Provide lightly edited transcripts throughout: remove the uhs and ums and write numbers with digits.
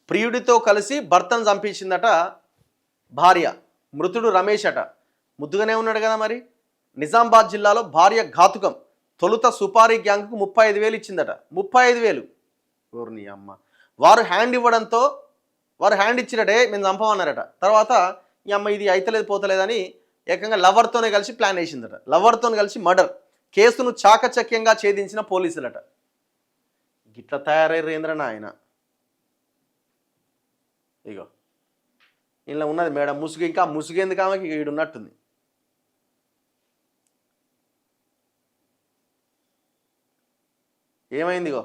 ప్రియుడితో కలిసి భర్తను చంపించిందట భార్య. మృతుడు రమేష్ అట. ముద్దుగానే ఉన్నాడు కదా మరి. నిజామాబాద్ జిల్లాలో భార్య ఘాతుకం. తొలుత సుపారీ గ్యాంగ్కు 35,000 ఇచ్చిందట. 35,000. ఊరిని అమ్మ. వారు హ్యాండ్ ఇవ్వడంతో వారు హ్యాండ్ ఇచ్చినట్టే మేము చంపమన్నారట. తర్వాత ఈ అమ్మ ఇది అయితలేదు పోతలేదని ఏకంగా లవర్తోనే కలిసి ప్లాన్ వేసిందట. లవర్తో కలిసి మర్డర్. కేసును చాకచక్యంగా ఛేదించిన పోలీసులట. గిట్లా తయారయ్యేంద్రనా ఆయన. ఇగో ఇలా ఉన్నది మేడం ముసుగు. ఇంకా ముసుగేందుకు ఆమెకి ఈడున్నట్టుంది. ఏమైంది? ఇగో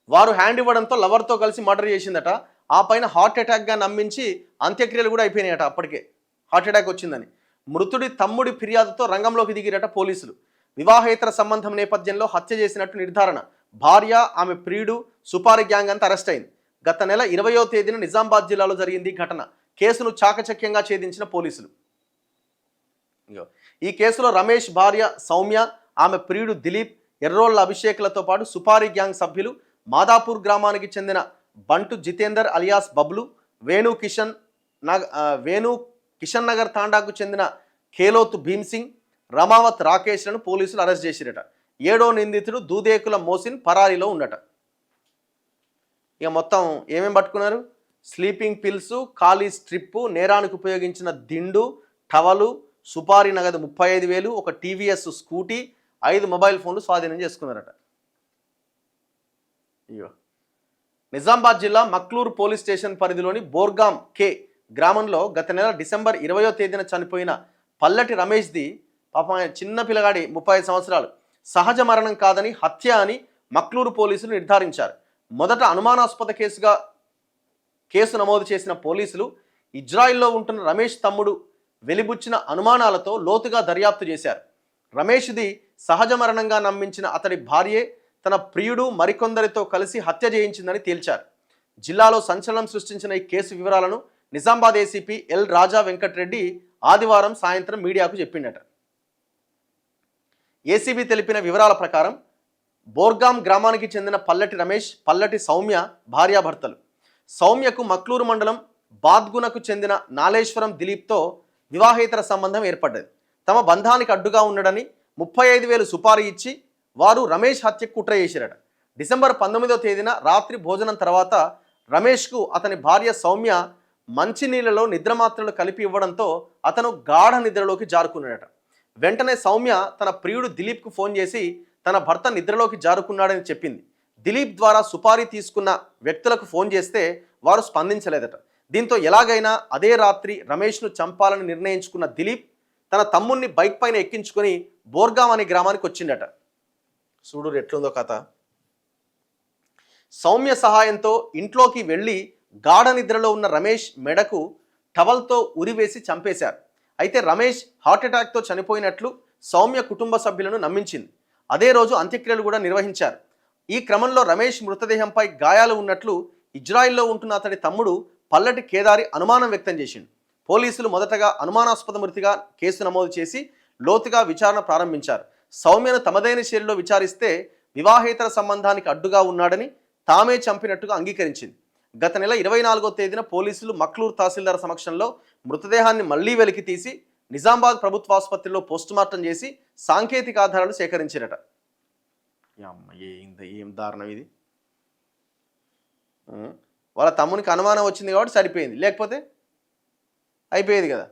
వారు హ్యాండ్ ఇవ్వడంతో లవర్తో కలిసి మర్డర్ చేసిందట. ఆ పైన హార్ట్ అటాక్గా నమ్మించి అంత్యక్రియలు కూడా అయిపోయినాయట. అప్పటికే హార్ట్ అటాక్ వచ్చిందని మృతుడి తమ్ముడి ఫిర్యాదుతో రంగంలోకి దిగిరట పోలీసులు. వివాహేతర సంబంధం నేపథ్యంలో హత్య చేసినట్టు నిర్ధారణ. భార్య, ఆమె ప్రియుడు, సుపారీ గ్యాంగ్ అంతా అరెస్ట్ అయింది. గత నెల 20వ తేదీన నిజామాబాద్ జిల్లాలో జరిగింది ఈ ఘటన. కేసును చాకచక్యంగా ఛేదించిన పోలీసులు. ఈ కేసులో రమేష్ భార్య సౌమ్య, ఆమె ప్రియుడు దిలీప్, ఎర్రోళ్ల అభిషేక్లతో పాటు సుపారీ గ్యాంగ్ సభ్యులు, మాదాపూర్ గ్రామానికి చెందిన బంటు జితేందర్ అలియాస్ బబ్లు, వేణు కిషన్ నగర్ తాండాకు చెందిన ఖేలోత్ భీమ్సింగ్, రమావత్ రాకేష్లను పోలీసులు అరెస్ట్ చేసిరట. 7వ నిందితుడు దూదేకుల మోసిన్ పరారీలో ఉండట. ఇక మొత్తం ఏమేం పట్టుకున్నారు? స్లీపింగ్ పిల్స్, ఖాళీ స్ట్రిప్పు, నేరానికి ఉపయోగించిన దిండు, టవలు, సుపారీ నగదు 35,000, ఒక టీవీఎస్ స్కూటీ, 5 మొబైల్ ఫోన్లు స్వాధీనం చేసుకున్నారట. ఇయో నిజామాబాద్ జిల్లా మక్లూరు పోలీస్ స్టేషన్ పరిధిలోని బోర్గాం కే గ్రామంలో గత నెల డిసెంబర్ 20వ తేదీన చనిపోయిన పల్లటి రమేష్ది పాపం చిన్న పిల్లగాడి 35 సంవత్సరాలు సహజ మరణం కాదని హత్య అని మక్లూరు పోలీసులు నిర్ధారించారు. మొదట అనుమానాస్పద కేసు నమోదు చేసిన పోలీసులు ఇజ్రాయిల్లో ఉంటున్న రమేష్ తమ్ముడు వెలిబుచ్చిన అనుమానాలతో లోతుగా దర్యాప్తు చేశారు. రమేష్ది సహజ మరణంగా నమ్మించిన అతడి భార్యే తన ప్రియుడు మరికొందరితో కలిసి హత్య చేయించిందని తేల్చారు. జిల్లాలో సంచలనం సృష్టించిన ఈ కేసు వివరాలను నిజామాబాద్ ఏసీపీ ఎల్ రాజా వెంకటరెడ్డి ఆదివారం సాయంత్రం మీడియాకు చెప్పిండట. ఏసీబీ తెలిపిన వివరాల ప్రకారం బోర్గాం గ్రామానికి చెందిన పల్లటి రమేష్, పల్లటి సౌమ్య భార్యాభర్తలు. సౌమ్యకు మక్లూరు మండలం బాద్గునకు చెందిన నాలేశ్వరం దిలీప్తో వివాహేతర సంబంధం ఏర్పడ్డది. తమ బంధానికి అడ్డుగా ఉండడని 35,000 సుపారీ ఇచ్చి వారు రమేష్ హత్యకు కుట్ర చేశారట. డిసెంబర్ 19వ తేదీన రాత్రి భోజనం తర్వాత రమేష్కు అతని భార్య సౌమ్య మంచినీళ్ళలో నిద్రమాత్రలు కలిపి ఇవ్వడంతో అతను గాఢ నిద్రలోకి జారుకున్నాడట. వెంటనే సౌమ్య తన ప్రియుడు దిలీప్కు ఫోన్ చేసి తన భర్త నిద్రలోకి జారుకున్నాడని చెప్పింది. దిలీప్ ద్వారా సుపారీ తీసుకున్న వ్యక్తులకు ఫోన్ చేస్తే వారు స్పందించలేదట. దీంతో ఎలాగైనా అదే రాత్రి రమేష్ను చంపాలని నిర్ణయించుకున్న దిలీప్ తన తమ్ముణ్ణి బైక్ పైన ఎక్కించుకొని బోర్గాం అనే గ్రామానికి వచ్చిండట. చూడు ఎట్లుందో కథ. సౌమ్య సహాయంతో ఇంట్లోకి వెళ్ళి గాఢ నిద్రలో ఉన్న రమేష్ మెడకు టవల్తో ఉరివేసి చంపేశారు. అయితే రమేష్ హార్ట్ అటాక్తో చనిపోయినట్లు సౌమ్య కుటుంబ సభ్యులను నమ్మించింది. అదే రోజు అంత్యక్రియలు కూడా నిర్వహించారు. ఈ క్రమంలో రమేష్ మృతదేహంపై గాయాలు ఉన్నట్లు ఇజ్రాయిల్లో ఉంటున్న అతడి తమ్ముడు పల్లటి కేదారి అనుమానం వ్యక్తం చేసిండు. పోలీసులు మొదటగా అనుమానాస్పద మృతిగా కేసు నమోదు చేసి లోతుగా విచారణ ప్రారంభించారు. సౌమ్యను తమదైన శైలిలో విచారిస్తే వివాహేతర సంబంధానికి అడ్డుగా ఉన్నాడని, తామే చంపినట్టుగా అంగీకరించింది. గత నెల 24వ తేదీన పోలీసులు మక్లూరు తహసీల్దార్ సమక్షంలో మృతదేహాన్ని మళ్లీ వెలికి తీసి నిజామాబాద్ ప్రభుత్వ ఆసుపత్రిలో పోస్టుమార్టం చేసి సాంకేతిక ఆధారాలు సేకరించారట. ఏం దారుణం ఇది. వాళ్ళ తమ్మునికి అనుమానం వచ్చింది కాబట్టి సరిపోయింది, లేకపోతే అయిపోయేది కదా.